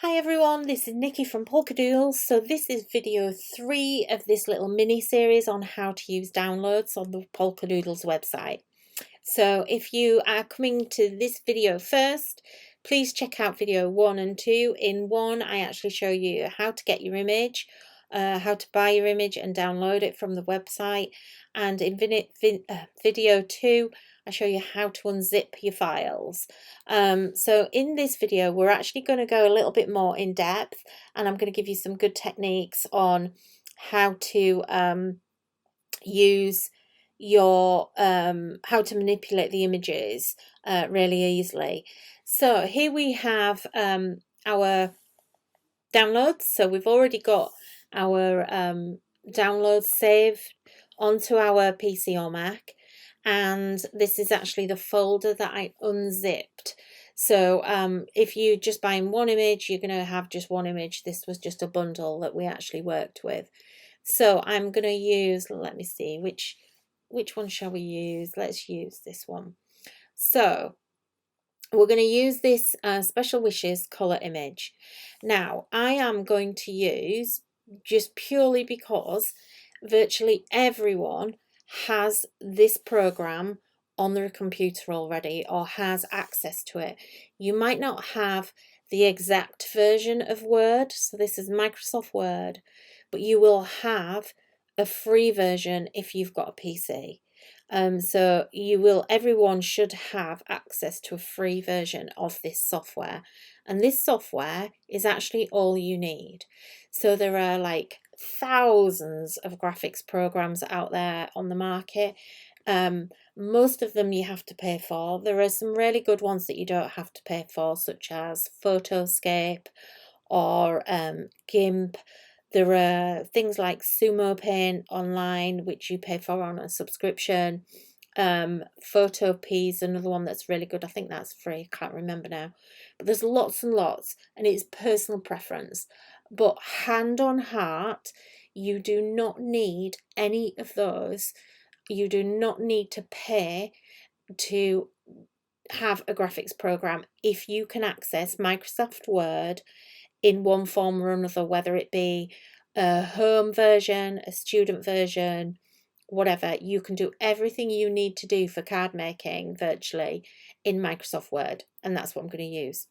Hi everyone, this is Nikki from Polkadoodles. So this is video 3 of this little mini series on how to use downloads on the Polkadoodles website. So if you are coming to this video first, please check out video 1 and 2. In 1 I actually show you how to get your image, how to buy your image and download it from the website, and in video 2 I show you how to unzip your files. So in this video we're actually going to go a little bit more in depth, and I'm going to give you some good techniques on how to use your how to manipulate the images really easily. So here we have our downloads. So we've already got our downloads saved onto our PC or Mac, and this is actually the folder that I unzipped. So if you just buying one image, you're going to have just one image. This was just a bundle that we actually worked with. So I'm going to use, let me see, which one shall we use? Let's use this one. So we're going to use this Special Wishes colour image. Now I am going to use, just purely because virtually everyone has this program on their computer already or has access to it. You might not have the exact version of Word, so this is Microsoft Word, but you will have a free version if you've got a PC. So everyone should have access to a free version of this software, and this software is actually all you need. So there are like thousands of graphics programs out there on the market. Most of them you have to pay for. There are some really good ones that you don't have to pay for, such as Photoscape or GIMP. There are things like Sumo Paint online, which you pay for on a subscription. Photopea is another one that's really good. I think that's free. I can't remember now. But there's lots and lots, and it's personal preference. But hand on heart, you do not need any of those. You do not need to pay to have a graphics program if you can access Microsoft Word in one form or another, whether it be a home version, a student version, whatever. You can do everything you need to do for card making virtually in Microsoft Word, and that's what I'm going to use.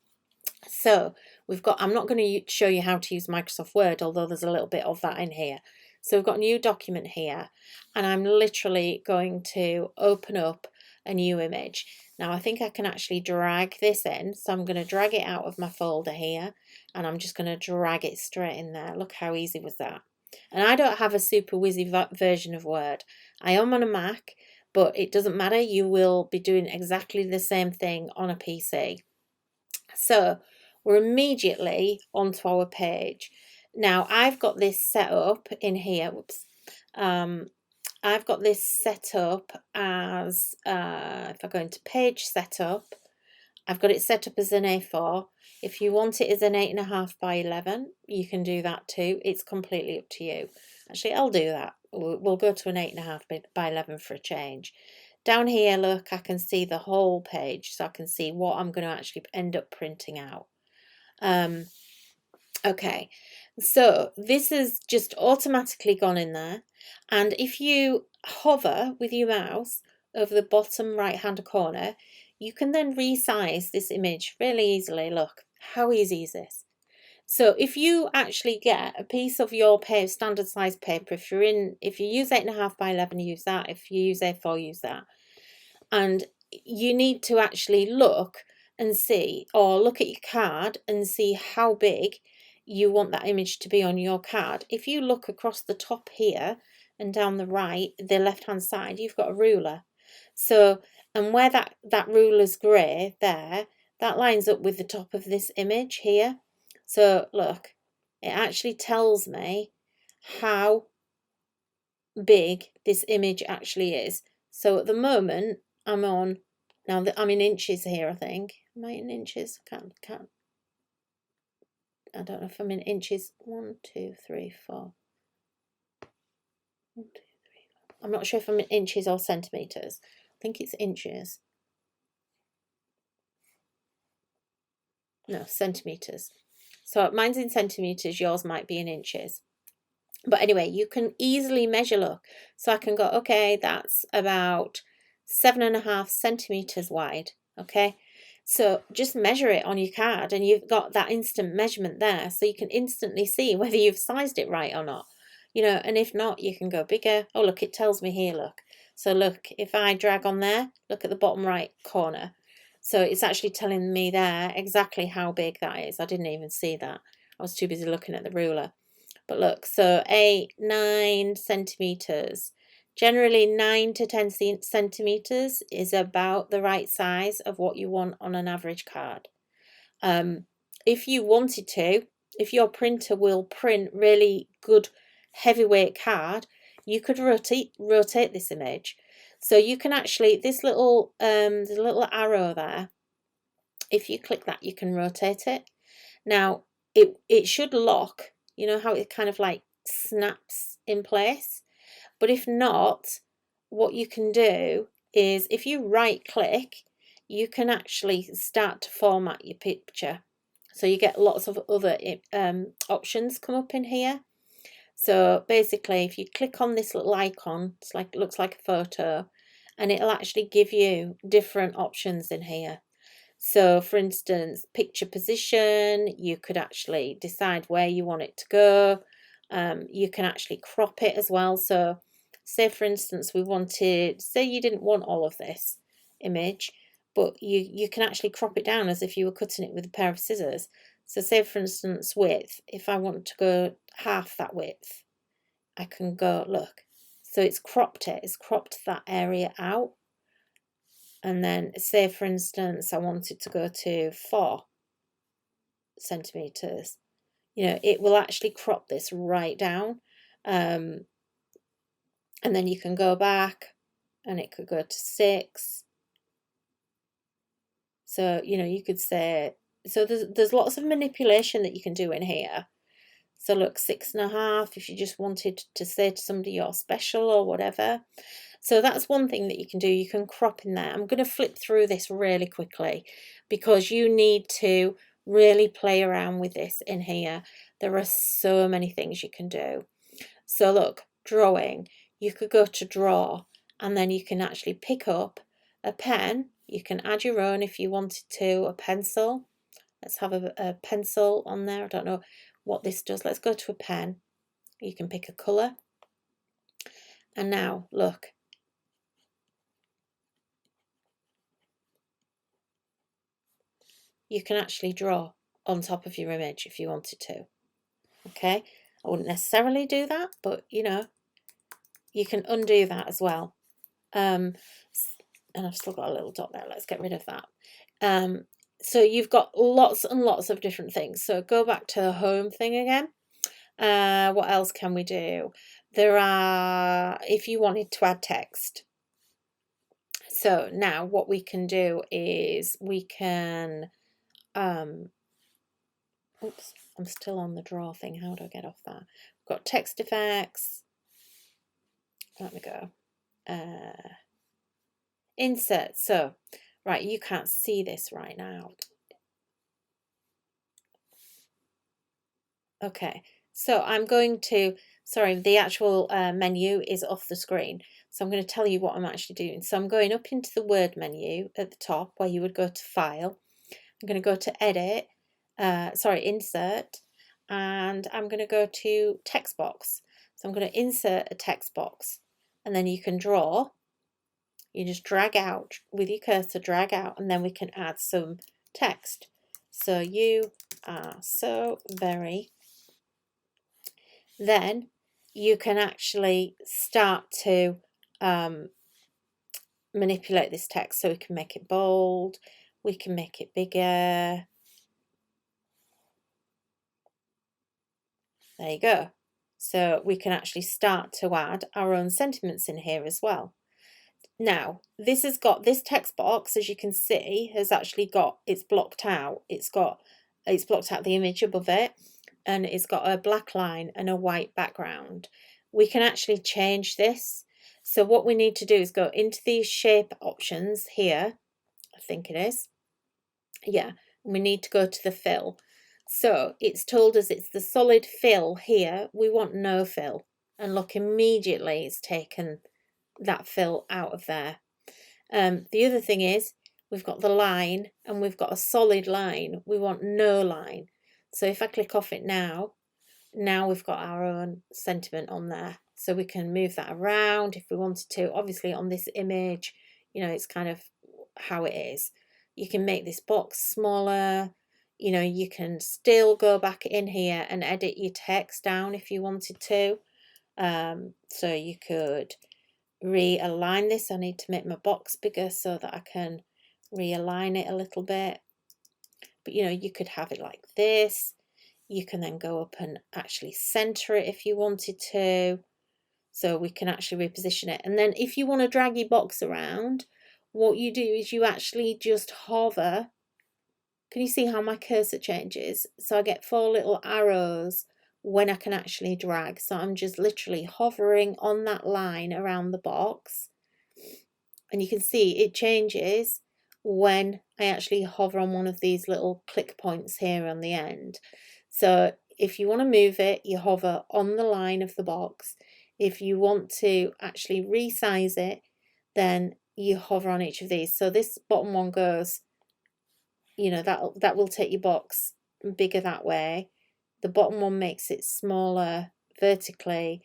So I'm not going to show you how to use Microsoft Word, although there's a little bit of that in here. So we've got a new document here, and I'm literally going to open up a new image. Now I think I can actually drag this in, so I'm going to drag it out of my folder here, and I'm just going to drag it straight in there. Look how easy was that. And I don't have a super whizzy version of Word. I am on a Mac, but it doesn't matter. You will be doing exactly the same thing on a PC. So we're immediately onto our page. Now I've got this set up in here. Whoops. I've got this set up as, if I go into page setup, I've got it set up as an A4. If you want it as an 8.5 by 11, you can do that too. It's completely up to you. Actually, I'll do that. We'll go to an 8.5 by 11 for a change. Down here, look, I can see the whole page, so I can see what I'm going to actually end up printing out. Okay, so this has just automatically gone in there, and if you hover with your mouse over the bottom right hand corner, you can then resize this image really easily. Look, how easy is this? So if you actually get a piece of your standard size paper, if you use 8.5 by 11, use that. If you use A4, use that. And you need to actually look and see, or look at your card and see how big you want that image to be on your card. If you look across the top here and down the right, the left hand side, you've got a ruler. So, and where that ruler's grey there, that lines up with the top of this image here. So look, it actually tells me how big this image actually is. So at the moment I'm on, now that I'm in inches here, I think. Am I in inches? Can't. I don't know if I'm in inches. 1, 2, 3, 4. 1, 2, 3, 4. I'm not sure if I'm in inches or centimeters. I think it's inches. No, centimeters. So mine's in centimetres, yours might be in inches. But anyway, you can easily measure, look. So I can go, okay, that's about 7.5 centimetres wide, okay? So just measure it on your card and you've got that instant measurement there, so you can instantly see whether you've sized it right or not. You know, and if not, you can go bigger. Oh, look, it tells me here, look. So look, if I drag on there, look at the bottom right corner. So it's actually telling me there exactly how big that is. I didn't even see that. I was too busy looking at the ruler. But look, so 8, 9 centimetres. Generally 9 to 10 centimetres is about the right size of what you want on an average card. If you wanted to, if your printer will print really good heavyweight card, you could rotate this image. So you can actually, this little there's a little arrow there. If you click that, you can rotate it. Now it should lock. You know how it kind of like snaps in place? But if not, what you can do is if you right click, you can actually start to format your picture. So you get lots of other options come up in here. So basically, if you click on this little icon, it's like, it looks like a photo, and it'll actually give you different options in here. So for instance, picture position, you could actually decide where you want it to go. You can actually crop it as well. So say for instance, we wanted, say you didn't want all of this image, but you can actually crop it down as if you were cutting it with a pair of scissors. So say for instance, width, if I want to go half that width, I can go, look. So it's cropped that area out. And then say for instance I wanted to go to 4 centimeters, you know, it will actually crop this right down, and then you can go back and it could go to 6. So you know, you could say, so there's lots of manipulation that you can do in here. So look, 6.5 if you just wanted to say to somebody you're special or whatever. So that's one thing that you can do. You can crop in there. I'm going to flip through this really quickly because you need to really play around with this in here. There are so many things you can do. So look, drawing. You could go to draw and then you can actually pick up a pen. You can add your own if you wanted to, a pencil. Let's have a pencil on there. I don't know what this does. Let's go to a pen. You can pick a colour. And now look. You can actually draw on top of your image if you wanted to. Okay, I wouldn't necessarily do that, but you know, you can undo that as well. And I've still got a little dot there. Let's get rid of that. So you've got lots and lots of different things. So go back to the home thing again. What else can we do? There are, if you wanted to add text. So now what we can do is we can, oops, I'm still on the draw thing. How do I get off that? We've got text effects. Let me go. Insert. So, right, you can't see this right now. Okay, so I'm going to, sorry, the actual menu is off the screen. So I'm going to tell you what I'm actually doing. So I'm going up into the Word menu at the top where you would go to File. I'm going to go to Edit, Insert, and I'm going to go to Text Box. So I'm going to insert a text box, and then you can draw. You just drag out with your cursor, drag out, and then we can add some text. So you are so very. Then you can actually start to manipulate this text. So we can make it bold, we can make it bigger. There you go. So we can actually start to add our own sentiments in here as well. Now, this has got, this text box, as you can see, has actually got, it's blocked out. It's blocked out the image above it, and it's got a black line and a white background. We can actually change this. So what we need to do is go into these shape options here. I think it is. Yeah, we need to go to the fill. So it's told us it's the solid fill here. We want no fill. And look, immediately it's taken that fill out of there. The other thing is we've got the line and we've got a solid line. We want no line. So if I click off it now we've got our own sentiment on there. So we can move that around if we wanted to. Obviously on this image, you know, it's kind of how it is. You can make this box smaller. You know, you can still go back in here and edit your text down if you wanted to. So you could realign this. I need to make my box bigger so that I can realign it a little bit. But you know, you could have it like this. You can then go up and actually center it if you wanted to. So we can actually reposition it. And then if you want to drag your box around, what you do is you actually just hover. Can you see how my cursor changes? So I get 4 little arrows when I can actually drag. So I'm just literally hovering on that line around the box. And you can see it changes when I actually hover on one of these little click points here on the end. So if you want to move it, you hover on the line of the box. If you want to actually resize it, then you hover on each of these. So this bottom one goes, you know, that will take your box bigger that way. The bottom one makes it smaller vertically,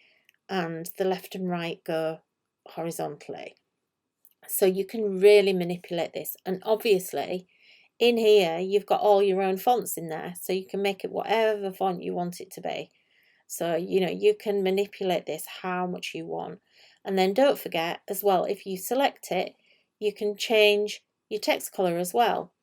and the left and right go horizontally. So you can really manipulate this. And obviously in here you've got all your own fonts in there, so you can make it whatever font you want it to be. So you know, you can manipulate this how much you want. And then don't forget as well, if you select it, you can change your text color as well.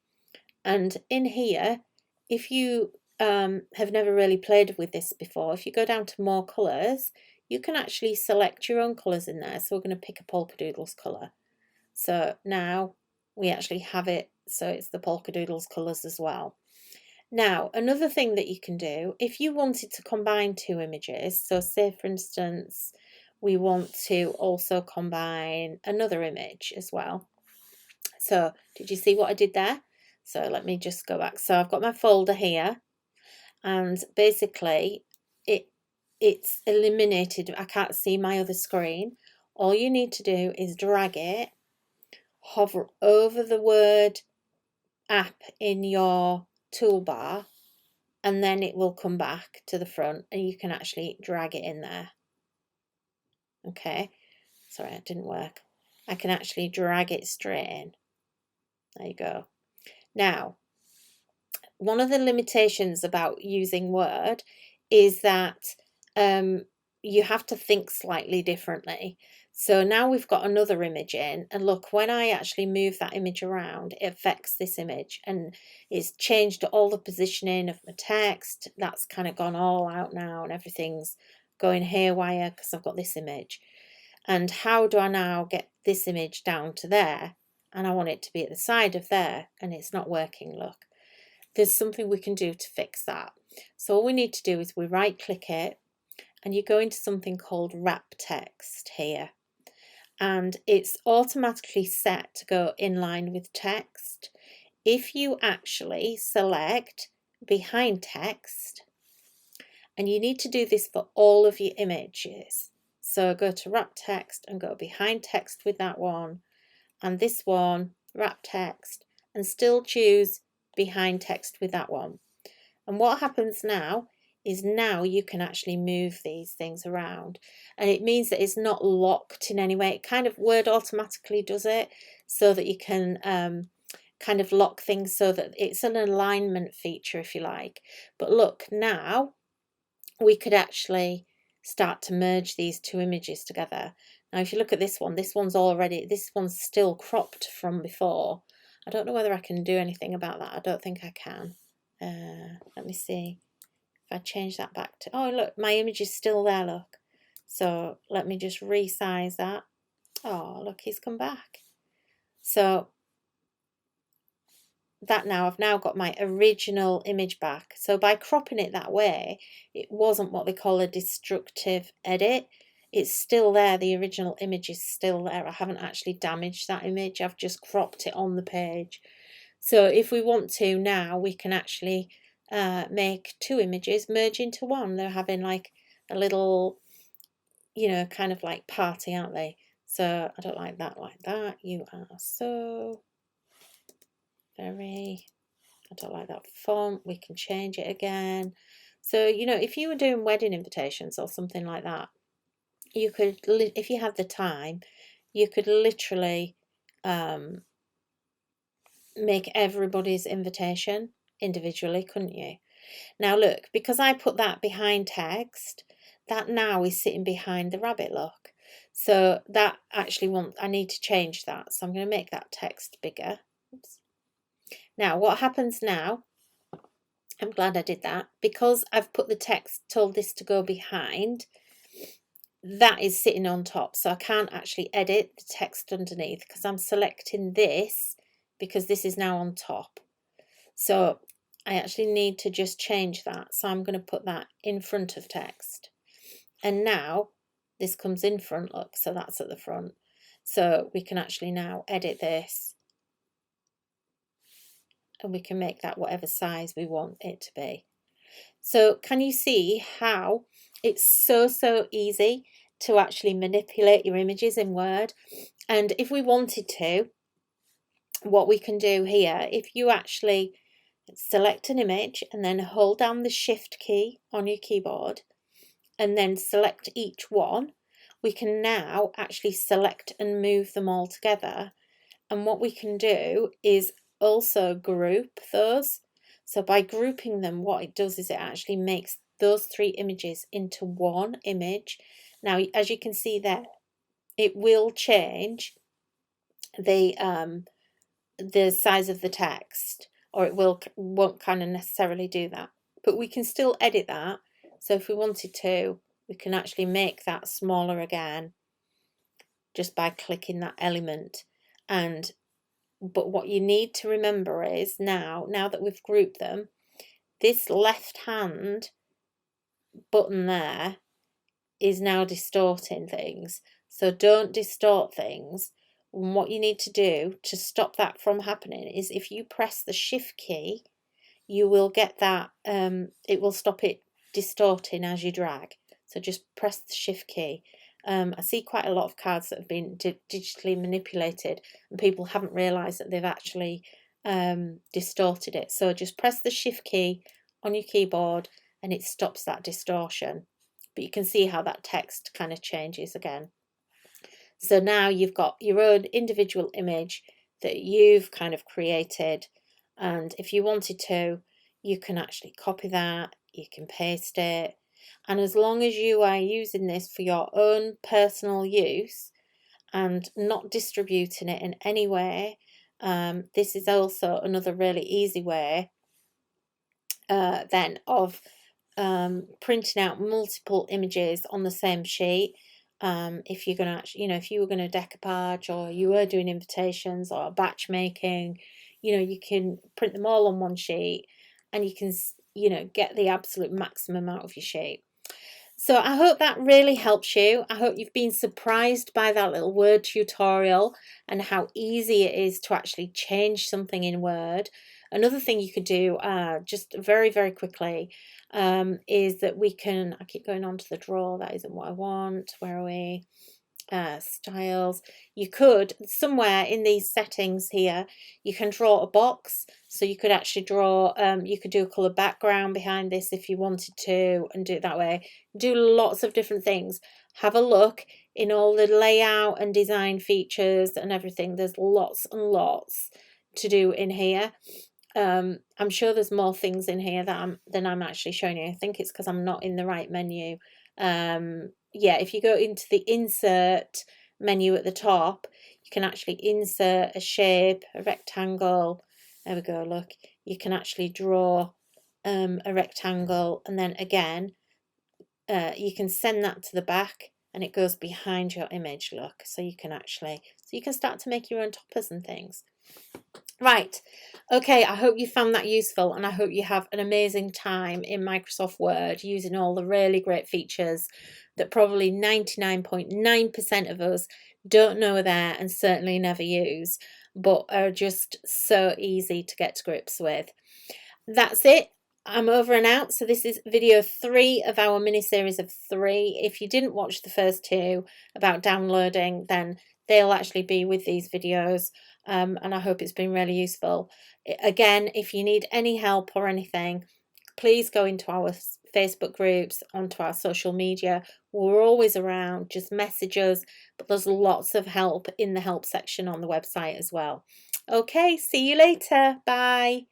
And in here, if you have never really played with this before, if you go down to more colors, you can actually select your own colors in there. So we're going to pick a Polkadoodles color. So now we actually have it, so it's the Polkadoodles colours as well. Now, another thing that you can do, if you wanted to combine 2 images, so say for instance, we want to also combine another image as well. So did you see what I did there? So let me just go back. So I've got my folder here, and basically it's eliminated. I can't see my other screen. All you need to do is drag it, hover over the word app in your toolbar, and then it will come back to the front and you can actually drag it in there. Okay, sorry, it didn't work. I can actually drag it straight in. There you go. Now, one of the limitations about using Word is that you have to think slightly differently. So now we've got another image in, and look, when I actually move that image around, it affects this image, and it's changed all the positioning of my text. That's kind of gone all out now, and everything's going haywire because I've got this image. And how do I now get this image down to there? And I want it to be at the side of there, and it's not working, look. There's something we can do to fix that. So all we need to do is we right click it, and you go into something called wrap text here, and it's automatically set to go in line with text. If you actually select behind text, and you need to do this for all of your images, so go to wrap text and go behind text with that one, and this one, wrap text, and still choose behind text with that one. And what happens now is now you can actually move these things around, and it means that it's not locked in any way. It kind of, Word automatically does it so that you can kind of lock things so that it's an alignment feature, if you like. But look, now we could actually start to merge these 2 images together. Now if you look at this one's still cropped from before. I don't know whether I can do anything about that. I don't think I can. Let me see if I change that back to, oh look, my image is still there, look. So let me just resize that. Oh look, he's come back. So that now, I've now got my original image back. So by cropping it that way, it wasn't what they call a destructive edit. It's still there, the original image is still there. I haven't actually damaged that image, I've just cropped it on the page. So if we want to now, we can actually make two images merge into one. They're having like a little, you know, kind of like party, aren't they? So I don't like that like that. You are so very, I don't like that font. We can change it again. So, you know, if you were doing wedding invitations or something like that, you could, if you had the time, you could literally make everybody's invitation individually, couldn't you? Now look, because I put that behind text, that now is sitting behind the rabbit look. So that actually I need to change that. So I'm going to make that text bigger. Oops. Now what happens now, I'm glad I did that, because I've put the text, told this to go behind, that is sitting on top. So I can't actually edit the text underneath because I'm selecting this because this is now on top. So I actually need to just change that. So I'm going to put that in front of text. And now this comes in front, look, so that's at the front. So we can actually now edit this and we can make that whatever size we want it to be. So can you see how it's so easy to actually manipulate your images in Word? And if we wanted to, what we can do here, if you actually select an image and then hold down the Shift key on your keyboard and then select each one, we can now actually select and move them all together. And what we can do is also group those. So by grouping them, what it does is it actually makes those three images into one image. Now, as you can see there, it will change the size of the text, or it won't kind of necessarily do that, but we can still edit that. So if we wanted to, we can actually make that smaller again just by clicking that element. But what you need to remember is now that we've grouped them, this left hand button there is now distorting things. So don't distort things. And what you need to do to stop that from happening is if you press the Shift key, you will get that, it will stop it distorting as you drag. So just press the Shift key. I see quite a lot of cards that have been digitally manipulated and people haven't realised that they've actually distorted it. So just press the Shift key on your keyboard and it stops that distortion. But you can see how that text kind of changes again. So now you've got your own individual image that you've kind of created, and if you wanted to, you can actually copy that, you can paste it, and as long as you are using this for your own personal use and not distributing it in any way, this is also another really easy way then of printing out multiple images on the same sheet. If you're going to actually, you know, if you were going to decoupage or you were doing invitations or batch making, you know, you can print them all on one sheet and you can, you know, get the absolute maximum out of your sheet. So I hope that really helps you. I hope you've been surprised by that little Word tutorial and how easy it is to actually change something in Word. Another thing you could do, just very quickly, is that we can, I keep going on to the drawer, that isn't what I want, where are we? Styles. You could, somewhere in these settings here, you can draw a box. So you could actually draw, you could do a colour background behind this if you wanted to, and do it that way. Do lots of different things. Have a look in all the layout and design features and everything. There's lots and lots to do in here. I'm sure there's more things in here than I'm actually showing you. I think it's because I'm not in the right menu. Yeah, if you go into the insert menu at the top, you can actually insert a shape, a rectangle. There we go, look. You can actually draw a rectangle, and then again, you can send that to the back and it goes behind your image, look. So you can start to make your own toppers and things. Right, okay, I hope you found that useful and I hope you have an amazing time in Microsoft Word using all the really great features that probably 99.9% of us don't know are there and certainly never use, but are just so easy to get to grips with. That's it. I'm over and out. So this is video 3 of our mini series of 3. If you didn't watch the first 2 about downloading, then they'll actually be with these videos. And I hope it's been really useful. Again, if you need any help or anything, please go into our Facebook groups, onto our social media. We're always around. Just message us. But there's lots of help in the help section on the website as well. Okay, see you later. Bye.